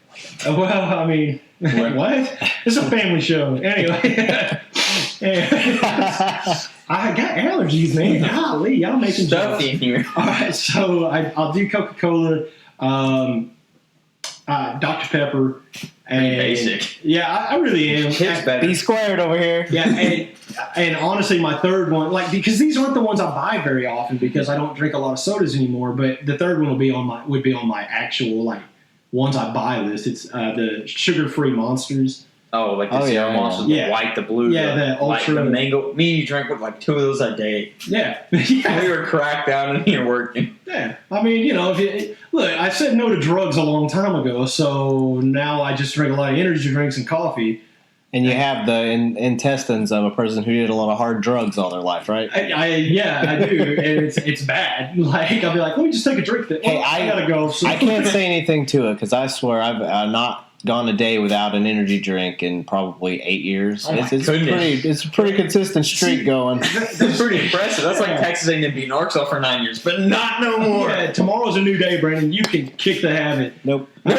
well, I mean, what? It's a family show. Anyway. I got allergies, man. Golly, y'all making stuff in here. All right, so I'll do Coca-Cola, Dr. Pepper, and basic. Yeah, I really am. It's better. Be squared over here. Yeah, and honestly, my third one, because these aren't the ones I buy very often because I don't drink a lot of sodas anymore. But the third one would be on my actual ones I buy list. It's the sugar-free Monsters. Oh, like the Sierra Monsters, the white, the blue, the ultra, the mango. Me and you drank with 2 of those a day. Yeah. We were cracked out in here working. Yeah, I mean, if you look, I said no to drugs a long time ago, so now I just drink a lot of energy drinks and coffee. And you have the intestines of a person who did a lot of hard drugs all their life, right? I do, and it's bad. I'll be like, let me just take a drink. I gotta go. So. I can't say anything to it because I swear I've gone a day without an energy drink in probably 8 years. Oh my It's a pretty consistent streak going. That's pretty impressive. That's like Texas A&M beating Arkansas for 9 years, but not no more. Yeah, tomorrow's a new day, Brandon. You can kick the habit. Nope. No,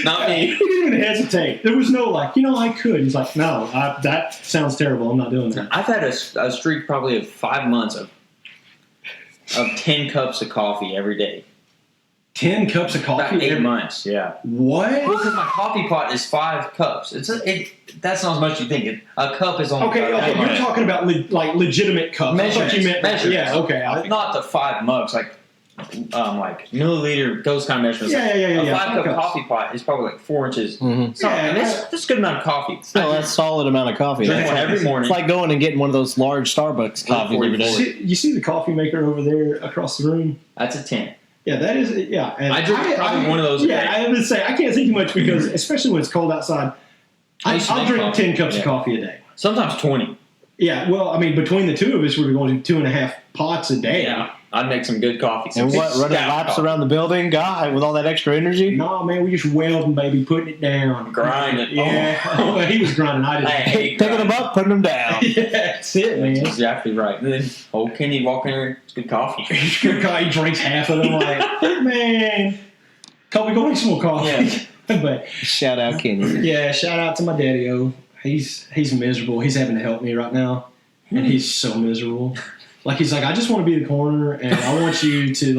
not me. He didn't even hesitate. There was no I could. He's like, no, that sounds terrible. I'm not doing that. I've had a streak probably of 5 months of 10 cups of coffee every day. 10 cups of coffee? About 8 months, yeah. What? Well, because my coffee pot is 5 cups. That's not as much as you think. A cup is only Okay, you're talking about legitimate cups. Measurements. I thought you meant Measurements. Yeah, okay. Not the 5 mugs, like milliliter, those kind of measurements. Yeah. A 5 cup coffee pot is probably like 4 inches. Mm-hmm. So, and that's a good amount of coffee. No, that's a solid amount of coffee. Drink one every morning. It's like going and getting one of those large Starbucks coffees every day. You see the coffee maker over there across the room? That's a 10. Yeah, that is. Yeah, and I drink probably one of those a day. Yeah, I would say I can't say too much because, especially when it's cold outside, I'll drink 10 cups of coffee a day. Sometimes 20. Yeah, well, I mean, between the two of us, we're going to 2.5 pots a day. Yeah, I'd make some good coffee. And what, running laps around the building, guy, with all that extra energy? No, man, we just welding, baby, putting it down. Grinding. Yeah, well, he was grinding. I didn't. Picking them up, putting them down. Yeah, that's it, man. That's exactly right. And then old Kenny walk in there, it's good coffee. Good coffee. He drinks half of them. Like, man, Kobe, go make some more coffee. Yeah. But Shout out Kenny. yeah, shout out to my daddy-o. He's miserable. He's having to help me right now, and he's so miserable. Like, he's like, I just want to be the corner, and I want you to,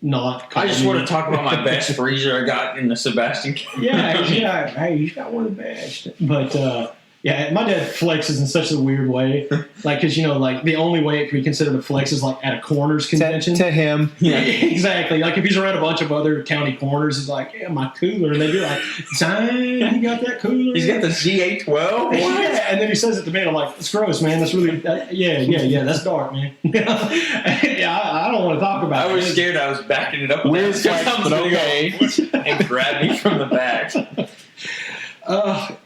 not call I just me. want to talk about my best freezer I got in the Sebastian. Yeah. Hey, you got one of the best. But, yeah, my dad flexes in such a weird way. Because, the only way it can be considered a flex is, at a corners convention. To him. Yeah, exactly. If he's around a bunch of other county corners, he's like, yeah, my cooler. And they'd be like, dang, he got that cooler. He's got the GA12. Yeah, and then he says it to me, and I'm like, it's gross, man. That's really, yeah, that's dark, man. Yeah, I don't want to talk about it. I was scared I was backing it up. Weird flex, but okay. And grab me from the back.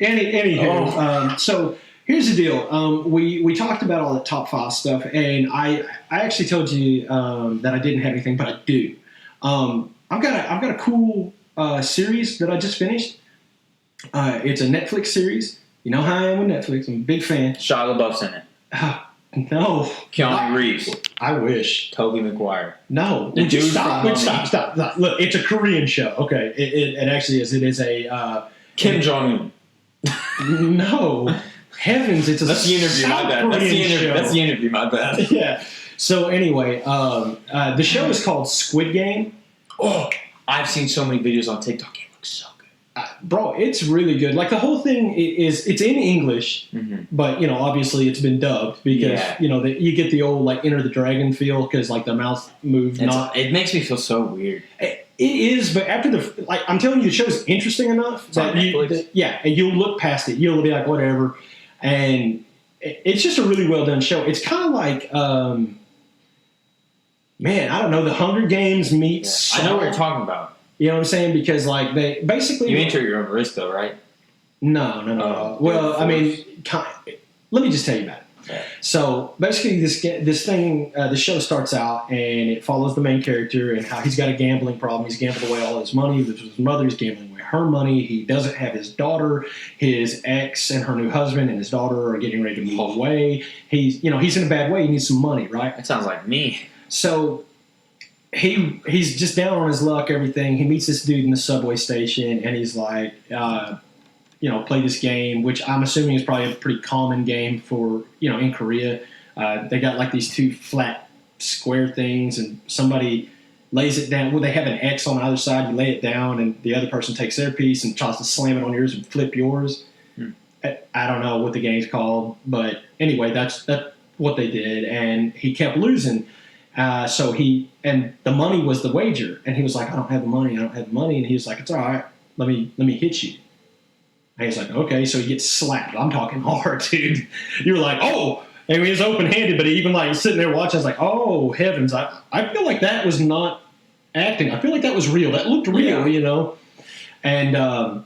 Anywho, so here's the deal. We talked about all the top 5 stuff, and I actually told you that I didn't have anything, but I do. I've got a cool series that I just finished. It's a Netflix series. You know how I am with Netflix. I'm a big fan. Shia LaBeouf's in it. No. Keanu Reeves. I wish. Tobey Maguire. No. The dude stop. from Stop. Look, it's a Korean show. Okay. It actually is. It is a... Kim Jong-un. No. Heavens, it's a That's the interview, my bad. That's the interview, my bad. Yeah. So anyway, the show is called Squid Game. Oh, I've seen so many videos on TikTok. It looks so good. Bro, it's really good. The whole thing it's in English, but, obviously it's been dubbed because, you get the old, Enter the Dragon feel because, the mouth moved. It makes me feel so weird. It is, but after I'm telling you, the show's interesting enough that and you'll look past it. You'll be like, whatever. And it's just a really well done show. It's kind of like, man, I don't know, the Hunger Games meets. I know what you're talking about. You know what I'm saying? Because they basically you enter your own risk, though, right? No. Well, I mean, let me just tell you about it. Yeah. So basically, the show starts out and it follows the main character and how he's got a gambling problem. He's gambled away all his money. This was his mother. He's gambling away her money. He doesn't have his daughter. His ex and her new husband and his daughter are getting ready to move away. He's in a bad way. He needs some money, right? That sounds like me. So he's just down on his luck. Everything. He meets this dude in the subway station and he's like. Play this game, which I'm assuming is probably a pretty common game for, in Korea. They got these 2 flat square things and somebody lays it down. Well, they have an X on the other side. You lay it down and the other person takes their piece and tries to slam it on yours and flip yours. I don't know what the game's called, but anyway, that's what they did. And he kept losing. And the money was the wager. And he was like, I don't have the money. And he was like, it's all right. Let me hit you. And he's like, okay, so he gets slapped. I'm talking hard, dude. You're like, oh. And he was open-handed, but even sitting there watching, I was like, oh, heavens. I feel like that was not acting. I feel like that was real. That looked real, And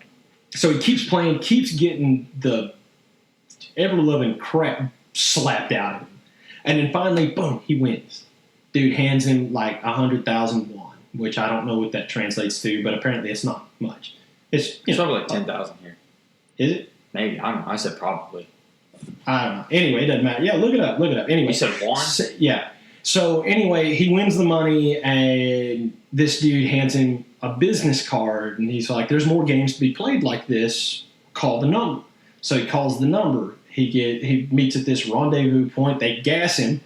so he keeps playing, keeps getting the ever-loving crap slapped out of him. And then finally, boom, he wins. Dude hands him 100,000 won. which I don't know what that translates to, but apparently it's not much. It's probably like 10,000 here. Is it? Maybe. I don't know. I said probably. I don't know. Anyway, it doesn't matter. Yeah, look it up. Anyway. You said one? Yeah. So anyway, he wins the money, and this dude hands him a business card, and he's like, "There's more games to be played like this. Call the number." So he calls the number. He meets at this rendezvous point. They gas him,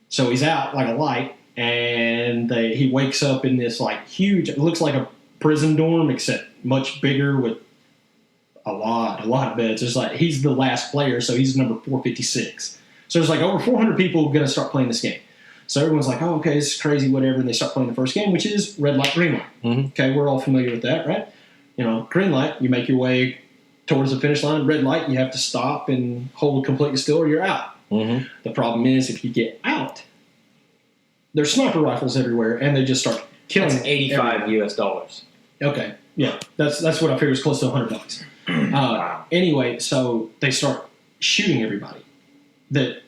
so he's out like a light, and he wakes up in this like huge. It looks like a prison dorm, except much bigger with a lot of beds. It's like he's the last player, so he's number 456. So there's like over 400 people going to start playing this game. So everyone's like, "Oh, okay, this is crazy, whatever." And they start playing the first game, which is red light, green light. Mm-hmm. Okay, we're all familiar with that, right? Green light, you make your way towards the finish line. Red light, you have to stop and hold completely still or you're out. Mm-hmm. The problem is if you get out, there's sniper rifles everywhere, and they just start killing. That's $85 US. Okay, yeah, that's what I figured was close to $100. Wow. Anyway, so they start shooting everybody that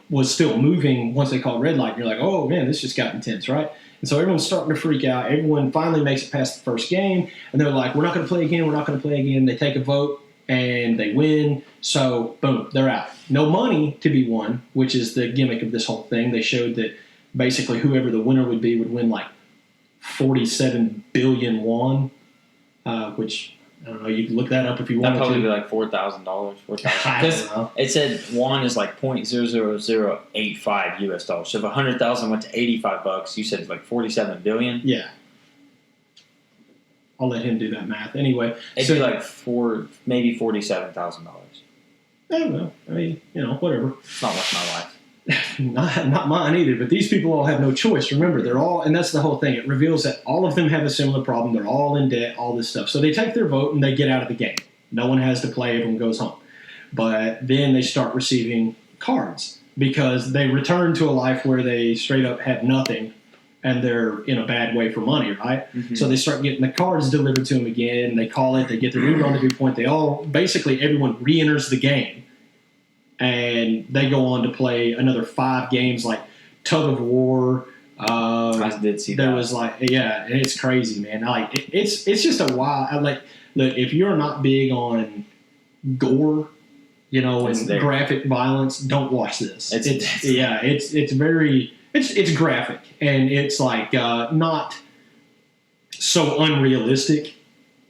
was still moving once they called red light. And you're like, oh man, this just got intense, right? And so everyone's starting to freak out. Everyone finally makes it past the first game, and they're like, we're not going to play again. We're not going to play again. They take a vote, and they win. So boom, they're out. No money to be won, which is the gimmick of this whole thing. They showed that basically whoever the winner would be would win like 47 billion won, which I don't know. You can look that up if you want to. That'd probably be like $4,000. I don't know. It said one is like $0.00085 US. So if 100,000 went to $85, you said it's like 47 billion. Yeah. I'll let him do that math. Anyway, it'd be like maybe $47,000. I don't know. I mean, whatever. It's not worth my life. Not mine either, but these people all have no choice. Remember, they're all, and that's the whole thing. It reveals that all of them have a similar problem. They're all in debt, all this stuff. So they take their vote and they get out of the game. No one has to play. Everyone goes home. But then they start receiving cards because they return to a life where they straight up have nothing and they're in a bad way for money, right? Mm-hmm. So they start getting the cards delivered to them again. They call it. They get their new rendezvous point. Basically everyone re-enters the game. And they go on to play another 5 games, like Tug of War. I did see that. There was and it's crazy, man. It's just a wild. Look, if you're not big on gore, and graphic violence, don't watch this. It's very graphic, and it's like not so unrealistic.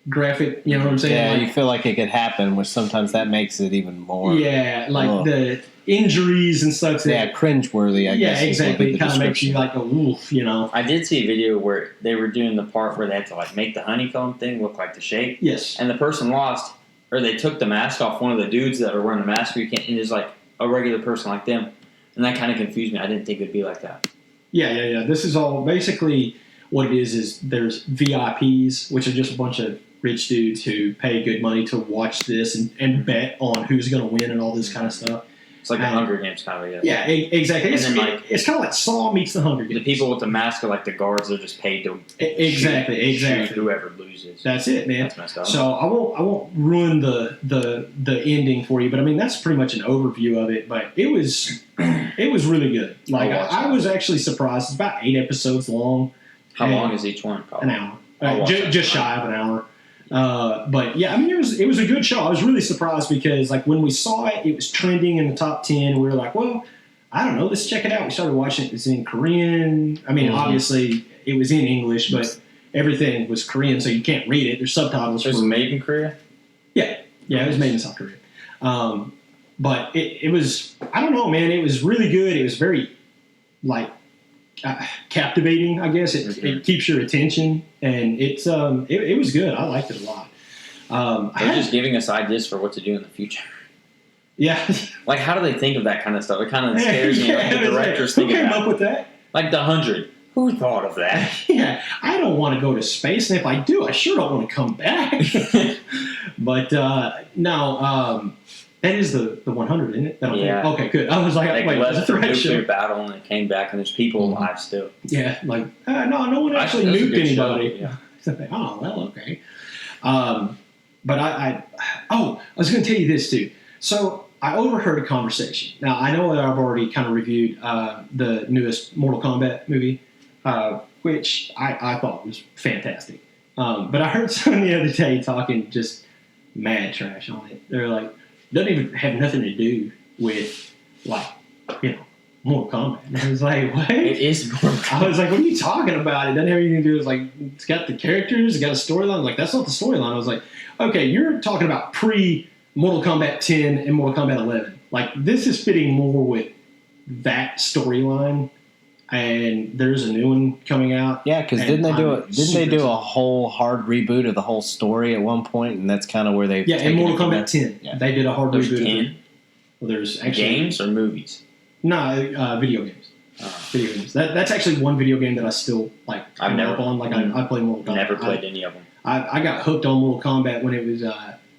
Graphic, you know what I'm saying? Yeah, you feel like it could happen, which sometimes that makes it even more. Yeah, the injuries and stuff. Yeah, cringeworthy, I guess. Yeah, exactly. It kind of makes you like a wolf, I did see a video where they were doing the part where they had to make the honeycomb thing look like the shape. Yes. And the person lost, or they took the mask off one of the dudes that were wearing the mask, and is like a regular person like them. And that kind of confused me. I didn't think it would be like that. Yeah. This is all basically what it is there's VIPs, which are just a bunch of rich dudes who pay good money to watch this and bet on who's going to win and all this kind of stuff. It's like the Hunger Games kind of, yeah. Yeah, exactly. It's kind of like Saw meets the Hunger Games. The people with the mask are like the guards. They're just paid to shoot whoever loses. That's it, man. That's messed up. So I won't ruin the ending for you, but I mean that's pretty much an overview of it. But it was really good. I was actually surprised. It's about 8 episodes long. How long is each one? Probably? An hour. Just shy of an hour. But yeah, I mean, it was a good show. I was really surprised because when we saw it, it was trending in the top 10. We were like, well, I don't know, let's check it out. We started watching it. It was in Korean. I mean, obviously it was in English, but everything was Korean, so you can't read it. There's subtitles. It was made in Korea? Yeah, it was made in South Korea. But it was, I don't know, man. It was really good. It was very captivating, I guess. It keeps your attention, and it was good. I liked it a lot. They're just giving us ideas for what to do in the future. Yeah. How do they think of that kind of stuff? It kind of scares me. The directors who came up with that? Like the 100. Who thought of that? Yeah, I don't want to go to space, and if I do, I sure don't want to come back. But no, that is the 100, isn't it? Yeah. Okay, good. I was like, wait, left the nuclear battle and it came back, and there's people alive still. Yeah, no one actually nuked anybody. Yeah. Oh, well, okay. But I was going to tell you this too. So I overheard a conversation. Now I know that I've already kind of reviewed the newest Mortal Kombat movie. which I thought was fantastic. But I heard someone the other day talking just mad trash on it. They're like, doesn't even have nothing to do with, like, Mortal Kombat. And I was like, what? It is Mortal Kombat. I was like, what are you talking about? It doesn't have anything to do with, like, it's got the characters, it's got a storyline. Like, that's not the storyline. I was like, okay, you're talking about pre-Mortal Kombat 10 and Mortal Kombat 11. Like, this is fitting more with that storyline. And there's a new one coming out. Yeah, because didn't they do a whole hard reboot of the whole story at one point, and that's kind of where they in Mortal Kombat 10, they did a hard There's reboot. 10? Well, there's actually Games or movies? No, video games. Video games. That's actually one video game that I still like. I've never up on. Like I play Mortal Kombat. Never played any of them. I got hooked on Mortal Kombat when it was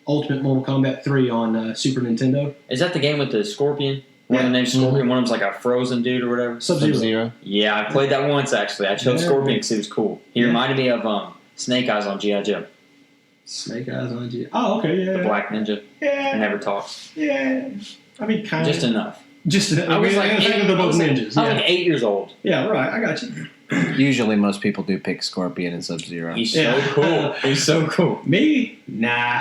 Ultimate Mortal Kombat 3 on Super Nintendo. Is that the game with the Scorpion? One of the name's Scorpion. One of them's like a frozen dude or whatever. Sub-Zero. Yeah, I played that once actually. I chose Scorpion because he was cool. He reminded me of Snake Eyes on G.I. Joe. Snake Eyes on G. Oh, okay, yeah. The Black Ninja. Yeah. Never talks. Yeah. I mean, kind of. Just enough. I was like, they're both ninjas. I was like 8 years old. Yeah, right. I got you. Usually, most people do pick Scorpion and Sub-Zero. He's so cool. He's so cool. Me? Nah.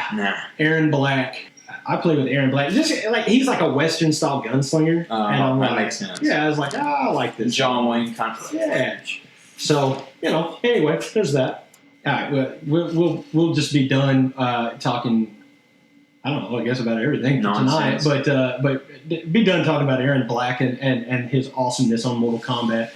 Aaron Black. I play with Aaron Black. Just like he's like a Western style gunslinger. And I'm that like, makes sense. Yeah, I was like, I like this. John Wayne kind of. Yeah. So anyway, there's that. All right, we'll just be done talking. I don't know. I guess about everything for tonight, but be done talking about Aaron Black and his awesomeness on Mortal Kombat.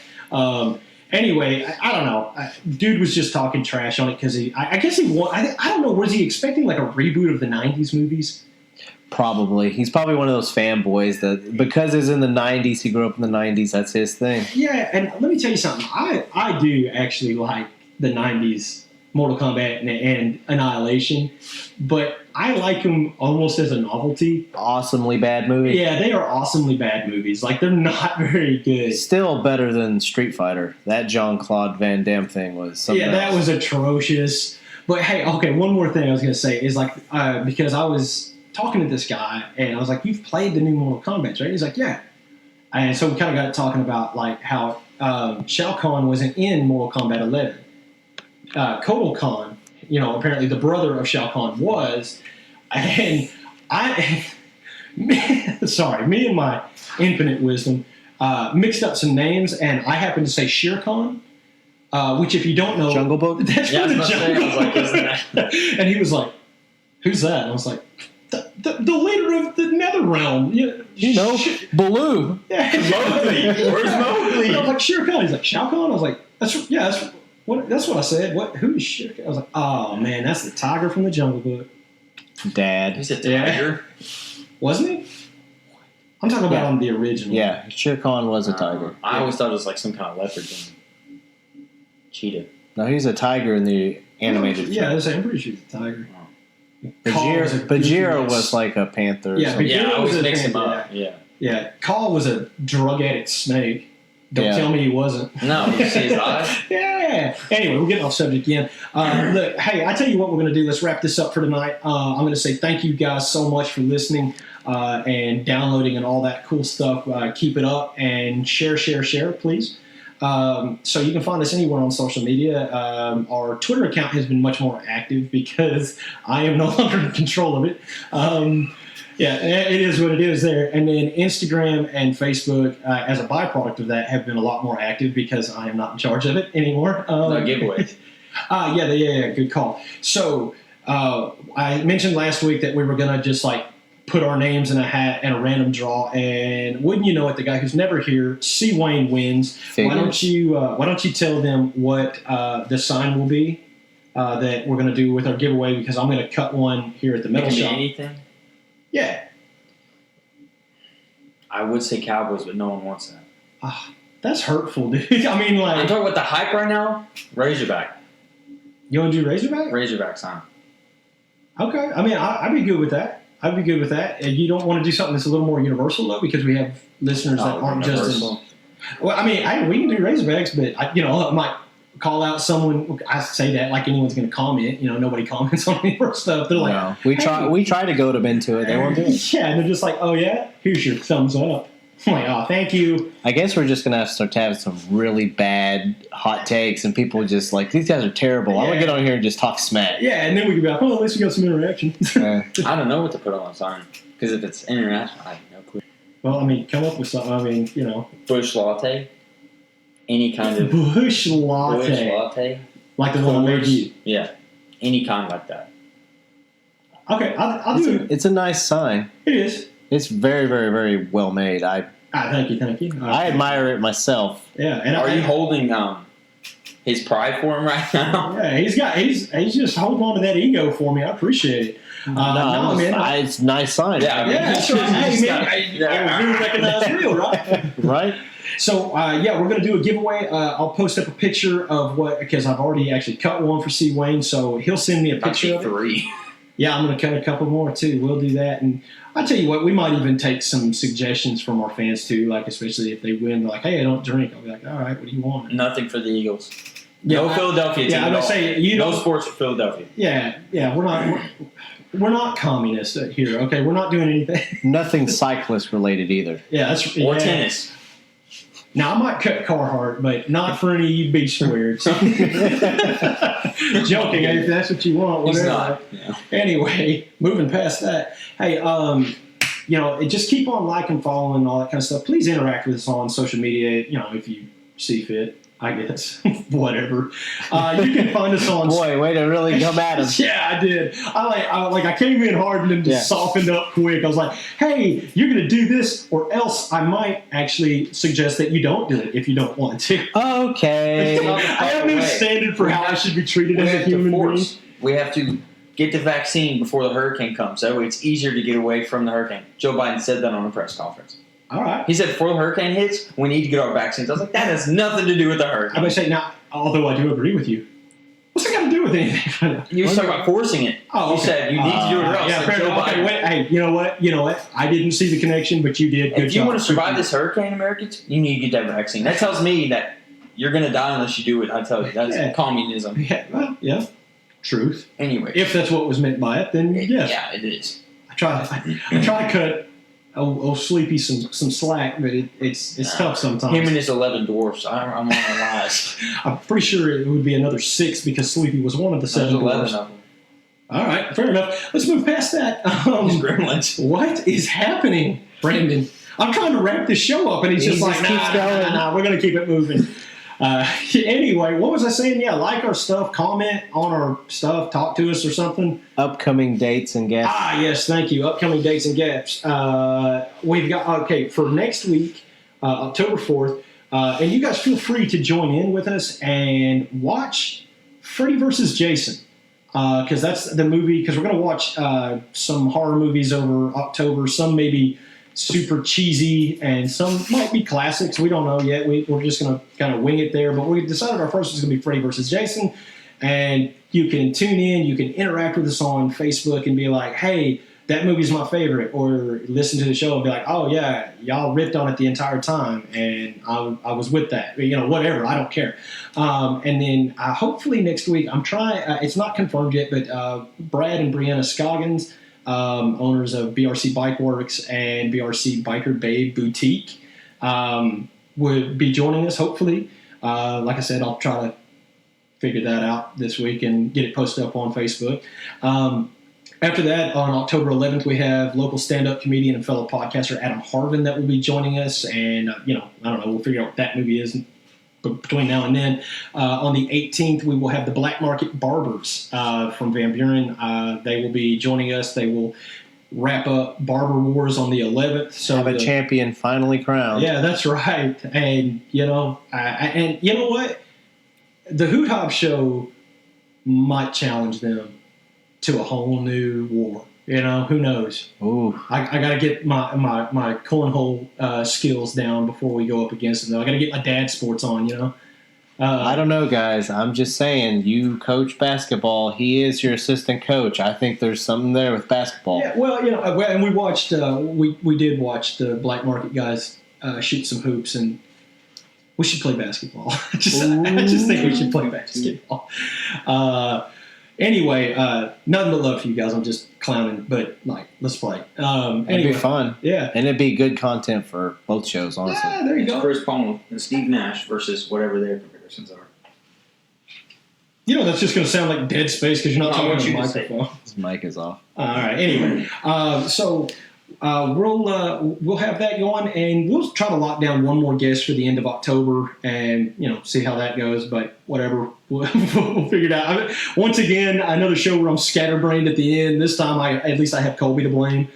Anyway, I don't know. Dude was just talking trash on it because I guess he I don't know. Was he expecting like a reboot of the '90s movies? Probably. He's probably one of those fanboys that because he's in the 90s, he grew up in the 90s, that's his thing. Yeah, and let me tell you something. I do actually like the 90s Mortal Kombat and Annihilation, but I like them almost as a novelty. Awesomely bad movie. Yeah, they are awesomely bad movies. Like, they're not very good. Still better than Street Fighter. That Jean-Claude Van Damme thing was something else. That was atrocious. But hey, okay, one more thing I was going to say is like, because I was talking to this guy, and I was like, you've played the new Mortal Kombat, right? He's like, yeah. And so we kind of got talking about like how Shao Kahn wasn't in Mortal Kombat 11. Kotal Kahn, apparently the brother of Shao Kahn was, and me and my infinite wisdom mixed up some names, and I happened to say Shere Khan, which if you don't know, Jungle Book. That's from the Jungle Book. And he was like, "Who's that?" And I was like, The leader of the Netherrealm. Baloo. Yeah. Mowgli. Where's Mowgli? I was like, Shere Khan. He's like, Shao Kahn? I was like, that's what I said. Who's Shere Khan? I was like, oh, man, that's the tiger from the Jungle Book. Dad. He's a tiger. Wasn't he? I'm talking about on the original. Yeah, Shere Khan was a tiger. I always thought it was like some kind of leopard thing. Cheetah. No, he's a tiger in the animated film. Yeah, I'm pretty sure he's a tiger. Bajira was like a panther. Yeah, I always mix him up. Yeah, Kahl was a drug addict snake. Don't tell me he wasn't. No, you see his eyes? Yeah. Anyway, we're getting off subject again. Look, hey, I tell you what we're going to do. Let's wrap this up for tonight. I'm going to say thank you guys so much for listening and downloading and all that cool stuff. Keep it up and share, please. So you can find us anywhere on social media. Our Twitter account has been much more active because I am no longer in control of it. It is what it is there. And then Instagram and Facebook, as a byproduct of that, have been a lot more active because I am not in charge of it anymore. No giveaways. Yeah, good call. So I mentioned last week that we were going to just like put our names in a hat and a random draw, and wouldn't you know it, the guy who's never here, C. Wayne, wins. Why don't you tell them what the sign will be that we're going to do with our giveaway, because I'm going to cut one here at the metal shop. Anything? Yeah. I would say Cowboys, but no one wants that. That's hurtful, dude. I mean, like, I'm talking about the hype right now. Razorback. You want to do Razorback? Razorback sign. Okay. I mean, I'd be good with that. And you don't want to do something that's a little more universal, though, because we have listeners that aren't universal. Just as... Well, I mean, we can do Razorbacks, but, I might call out someone. I say that like anyone's going to comment. Nobody comments on any of our stuff. They're like, we try to goad them into it. They won't do it. Yeah, and they're just like, oh, yeah? Here's your thumbs up. I'm like, oh, thank you. I guess we're just going to have to start having some really bad hot takes, and people just like, these guys are terrible. I'm going to get on here and just talk smack. Yeah, and then we can be like, oh, at least we got some interaction. I don't know what to put on the sign. Because if it's international, I have no clue. Well, I mean, come up with something. I mean, you know. Busch Latte. Any kind of... Busch Latte. Busch Latte. Like the one I made you. Yeah. Any kind like that. Okay, I'll do it. It's a nice sign. It is. It's very, very, very well made. Thank you. I admire it myself. Yeah. And Are you holding his pride for him right now? Yeah, he's just holding on to that ego for me. I appreciate it. It's a nice sign. Yeah, that's right. Hey, man, we recognize real, right? Right. So, we're going to do a giveaway. I'll post up a picture of because I've already actually cut one for C. Wayne, so he'll send me a picture of it. 3. Yeah, I'm going to cut a couple more, too. We'll do that. And I'll tell you what, we might even take some suggestions from our fans, too, like especially if they win. They're like, hey, I don't drink. I'll be like, all right, what do you want? Nothing for the Eagles. Yeah, no Philadelphia team. Yeah, I'm going to say, no sports for Philadelphia. Yeah, we're not communists here, okay? We're not doing anything. Nothing cyclist related either. Yeah, or tennis. Now, I might cut Carhartt, but not for any of you beach squares. Joking, if that's what you want, whatever. He's not. Yeah. Anyway, moving past that. Hey, just keep on liking, following, all that kind of stuff. Please interact with us on social media, if you see fit. I guess. Whatever. You can find us on... Boy, way to really come at us. Yeah, I did. I came in hard and then just softened up quick. I was like, hey, you're going to do this or else I might actually suggest that you don't do it if you don't want to. Okay. I have no standard for how I should be treated as a human being. We have to get the vaccine before the hurricane comes. That way it's easier to get away from the hurricane. Joe Biden said that on a press conference. All right. He said before the hurricane hits, we need to get our vaccines. I was like, that has nothing to do with the hurricane. I'm going to say, now, although I do agree with you, what's that got to do with anything? You were talking about forcing it. Oh, okay. You said you need to do it or else. Yeah, fair enough. Okay, wait, hey, you know what? I didn't see the connection, but you did. Good if you job. want to survive this hurricane, Americans, you need to get that vaccine. That tells me that you're going to die unless you do it. I tell you, that's communism. Yeah, well, yeah, truth. Anyway. If that's what was meant by it, then yes. Yeah, it is. I try to cut Sleepy some slack, but it's tough sometimes. Him and his 11 dwarfs. I'm on the lies. I'm pretty sure it would be another 6 because Sleepy was one of the 7 11 dwarfs. of them. All right, fair enough. Let's move past that. Gremlins. What is happening, Brandon? I'm trying to wrap this show up, and he's just like, nah, we're going to keep it moving. Anyway, what was I saying? Yeah, like our stuff, comment on our stuff, talk to us or something. Upcoming dates and gaps. Yes, thank you. Upcoming dates and gaps. We've got, for next week, October 4th, and you guys feel free to join in with us and watch Freddy vs. Jason. Because that's the movie, because we're going to watch some horror movies over October, some maybe super cheesy, and some might be classics. We don't know yet. We're just going to kind of wing it there. But we decided our first was going to be Freddy vs. Jason. And you can tune in. You can interact with us on Facebook and be like, hey, that movie's my favorite. Or listen to the show and be like, oh, yeah, y'all ripped on it the entire time. And I was with that. Whatever. I don't care. And then hopefully next week, I'm trying, it's not confirmed yet, but Brad and Brianna Scoggins, owners of BRC Bike Works and BRC Biker Babe Boutique, would be joining us, hopefully. Like I said, I'll try to figure that out this week and get it posted up on Facebook. After that, on October 11th, we have local stand-up comedian and fellow podcaster Adam Harvin that will be joining us. And, I don't know, we'll figure out what that movie is between now and then. On the 18th, we will have the Black Market Barbers from Van Buren. They will be joining us. They will wrap up Barber Wars on the 11th. So have a champion finally crowned. Yeah, that's right. And, and you know what? The Hoot Hop Show might challenge them to a whole new war. Who knows? Ooh. I got to get my cornhole skills down before we go up against them. I got to get my dad sports on, I don't know, guys. I'm just saying, you coach basketball. He is your assistant coach. I think there's something there with basketball. Yeah, well, and we watched, we did watch the Black Market guys shoot some hoops, and we should play basketball. I just think we should play basketball. Anyway, nothing but love for you guys. I'm just clowning, but like, let's play. It'd Anyway, be fun. yeah. And it'd be good content for both shows, honestly. Yeah, there you go. Chris Paul and Steve Nash versus whatever their comparisons are. You know, that's just going to sound like dead space because you're not No, I talking want to the you to say microphone. His mic is off. All right. Anyway, so we'll have that going, and we'll try to lock down one more guest for the end of October, and see how that goes. But whatever, we'll figure it out. Once again, another show where I'm scatterbrained at the end. This time, at least I have Colby to blame.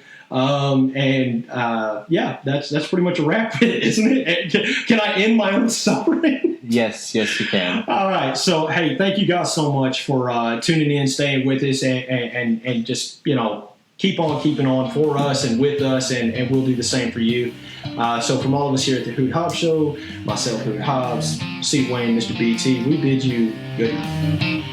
Yeah, that's pretty much a wrap, isn't it? Can I end my own suffering? Yes, you can. All right. So, hey, thank you guys so much for tuning in, staying with us, and just, keep on keeping on for us and with us, and we'll do the same for you. So from all of us here at the Hoot Hobbs Show, myself, Hoot Hobbs, Steve Wayne, Mr. BT, we bid you good night.